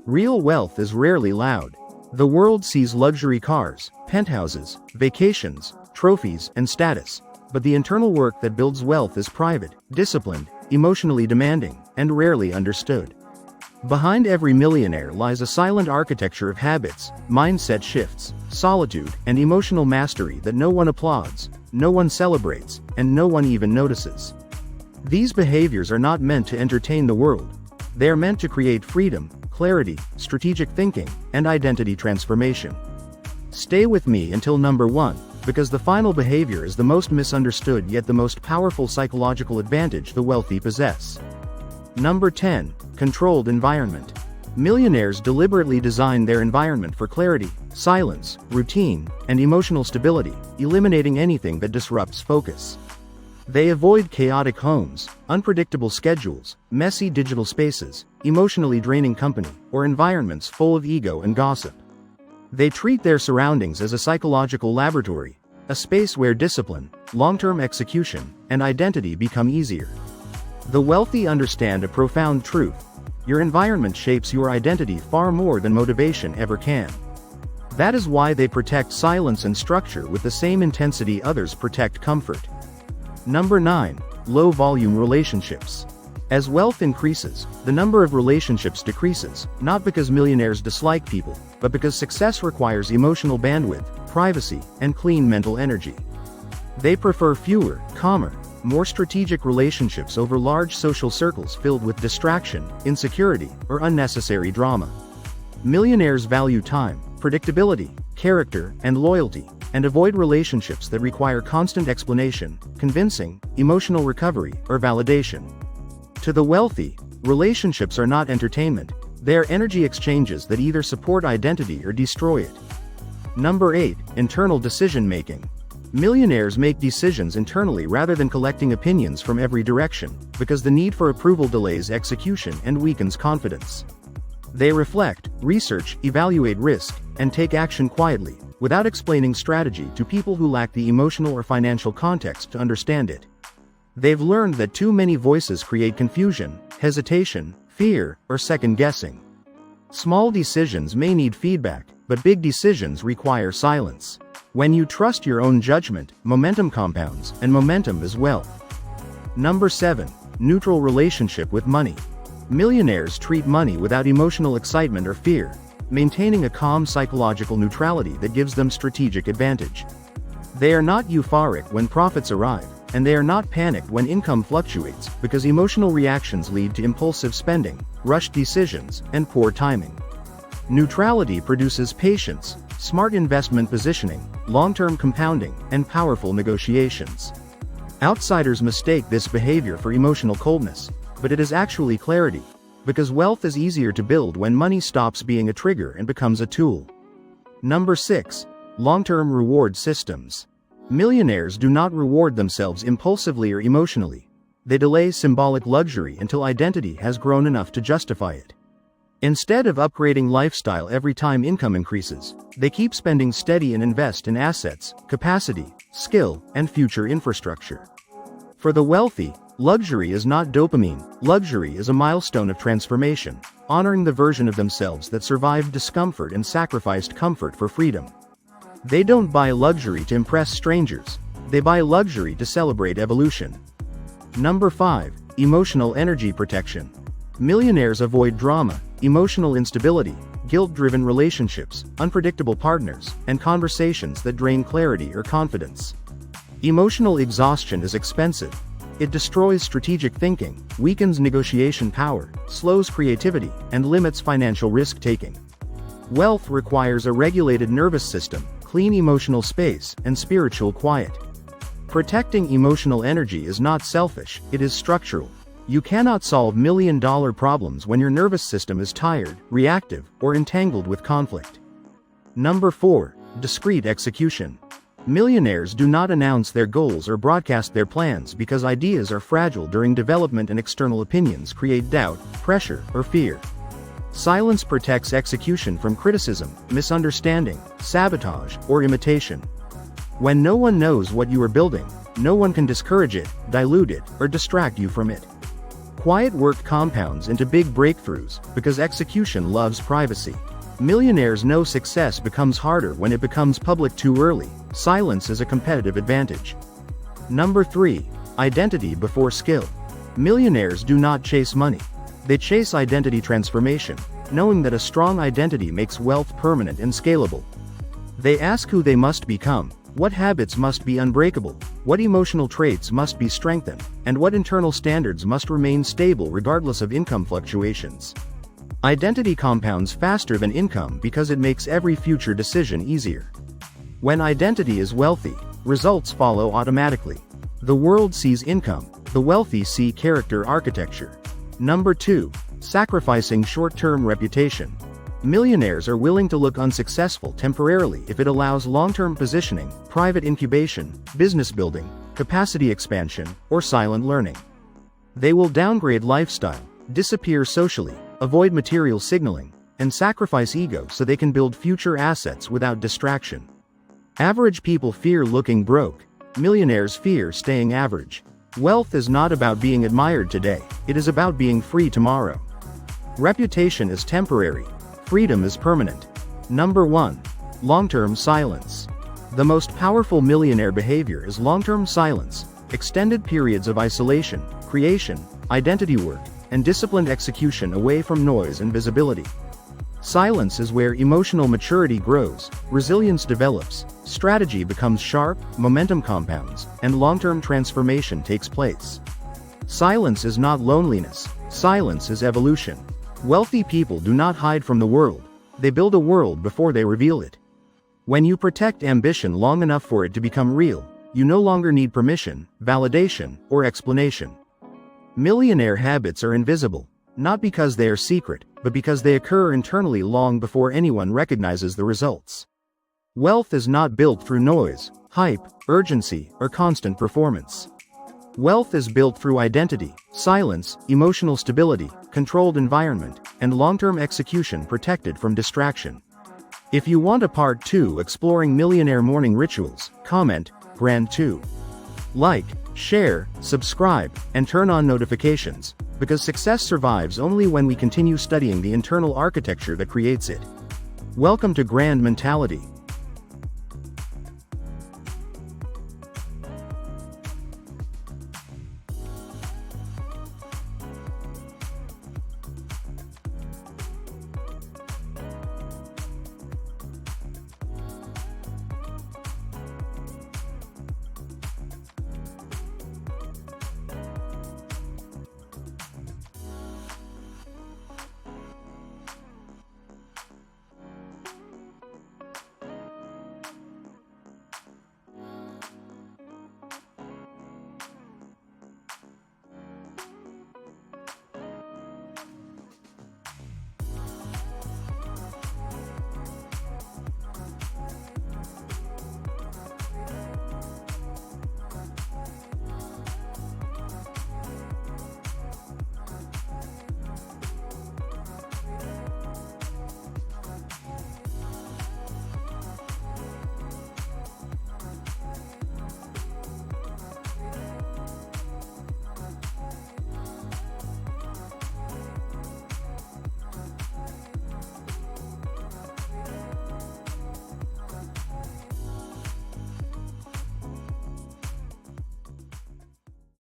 Real wealth is rarely loud. The world sees luxury cars, penthouses, vacations, trophies, and status. But the internal work that builds wealth is private, disciplined, emotionally demanding, and rarely understood. Behind every millionaire lies a silent architecture of habits, mindset shifts, solitude, and emotional mastery that no one applauds, no one celebrates, and no one even notices. These behaviors are not meant to entertain the world. They are meant to create freedom, clarity, strategic thinking, and identity transformation. Stay with me until number 1, because the final behavior is the most misunderstood yet the most powerful psychological advantage the wealthy possess. Number 10. Controlled environment. Millionaires deliberately design their environment for clarity, silence, routine, and emotional stability, eliminating anything that disrupts focus. They avoid chaotic homes, unpredictable schedules, messy digital spaces, emotionally draining company, or environments full of ego and gossip. They treat their surroundings as a psychological laboratory, a space where discipline, long-term execution, and identity become easier. The wealthy understand a profound truth: your environment shapes your identity far more than motivation ever can. That is why they protect silence and structure with the same intensity others protect comfort. Number 9. Low-volume relationships. As wealth increases, the number of relationships decreases, not because millionaires dislike people, but because success requires emotional bandwidth, privacy, and clean mental energy. They prefer fewer, calmer, more strategic relationships over large social circles filled with distraction, insecurity, or unnecessary drama. Millionaires value time, predictability, character, and loyalty, and avoid relationships that require constant explanation, convincing, emotional recovery, or validation. To the wealthy, relationships are not entertainment, they are energy exchanges that either support identity or destroy it. Number 8. Internal decision-making. Millionaires make decisions internally rather than collecting opinions from every direction, because the need for approval delays execution and weakens confidence. They reflect, research, evaluate risk, and take action quietly, without explaining strategy to people who lack the emotional or financial context to understand it. They've learned that too many voices create confusion, hesitation, fear, or second-guessing. Small decisions may need feedback, but big decisions require silence. When you trust your own judgment, momentum compounds, and momentum is wealth. Number 7. Neutral relationship with money. Millionaires treat money without emotional excitement or fear, maintaining a calm psychological neutrality that gives them strategic advantage. They are not euphoric when profits arrive, and they are not panicked when income fluctuates, because emotional reactions lead to impulsive spending, rushed decisions, and poor timing. Neutrality produces patience, smart investment positioning, long-term compounding, and powerful negotiations. Outsiders mistake this behavior for emotional coldness, but it is actually clarity, because wealth is easier to build when money stops being a trigger and becomes a tool. Number 6. Long-term reward systems. Millionaires do not reward themselves impulsively or emotionally. They delay symbolic luxury until identity has grown enough to justify it. Instead of upgrading lifestyle every time income increases, they keep spending steady and invest in assets, capacity, skill, and future infrastructure. For the wealthy, luxury is not dopamine, luxury is a milestone of transformation, honoring the version of themselves that survived discomfort and sacrificed comfort for freedom. They don't buy luxury to impress strangers, they buy luxury to celebrate evolution. Number 5. Emotional energy protection. Millionaires avoid drama, emotional instability, guilt-driven relationships, unpredictable partners, and conversations that drain clarity or confidence. Emotional exhaustion is expensive. It destroys strategic thinking, weakens negotiation power, slows creativity, and limits financial risk-taking. Wealth requires a regulated nervous system, clean emotional space, and spiritual quiet. Protecting emotional energy is not selfish, it is structural. You cannot solve million-dollar problems when your nervous system is tired, reactive, or entangled with conflict. Number 4. Discreet execution. Millionaires do not announce their goals or broadcast their plans because ideas are fragile during development and external opinions create doubt, pressure, or fear. Silence protects execution from criticism, misunderstanding, sabotage, or imitation. When no one knows what you are building, no one can discourage it, dilute it, or distract you from it. Quiet work compounds into big breakthroughs because execution loves privacy. Millionaires know success becomes harder when it becomes public too early. Silence is a competitive advantage. Number 3. Identity before skill. Millionaires do not chase money. They chase identity transformation, knowing that a strong identity makes wealth permanent and scalable. They ask who they must become, what habits must be unbreakable, what emotional traits must be strengthened, and what internal standards must remain stable regardless of income fluctuations. Identity compounds faster than income because it makes every future decision easier. When identity is wealthy, results follow automatically. The world sees income, the wealthy see character architecture. Number 2. Sacrificing short-term reputation. Millionaires are willing to look unsuccessful temporarily if it allows long-term positioning, private incubation, business building, capacity expansion, or silent learning. They will downgrade lifestyle, disappear socially, avoid material signaling, and sacrifice ego so they can build future assets without distraction. Average people fear looking broke. Millionaires fear staying average. Wealth is not about being admired today, it is about being free tomorrow. Reputation is temporary. Freedom is permanent. Number 1. Long-term silence. The most powerful millionaire behavior is long-term silence, extended periods of isolation, creation, identity work, and disciplined execution away from noise and visibility. Silence is where emotional maturity grows, resilience develops, strategy becomes sharp, momentum compounds, and long-term transformation takes place. Silence is not loneliness, silence is evolution. Wealthy people do not hide from the world, they build a world before they reveal it. When you protect ambition long enough for it to become real, you no longer need permission, validation, or explanation. Millionaire habits are invisible, not because they are secret, but because they occur internally long before anyone recognizes the results. Wealth is not built through noise, hype, urgency, or constant performance. Wealth is built through identity, silence, emotional stability, controlled environment, and long-term execution protected from distraction. If you want a part 2 exploring millionaire morning rituals, comment, Grand 2. Like, share, subscribe, and turn on notifications, because success survives only when we continue studying the internal architecture that creates it. Welcome to Grand Mentality.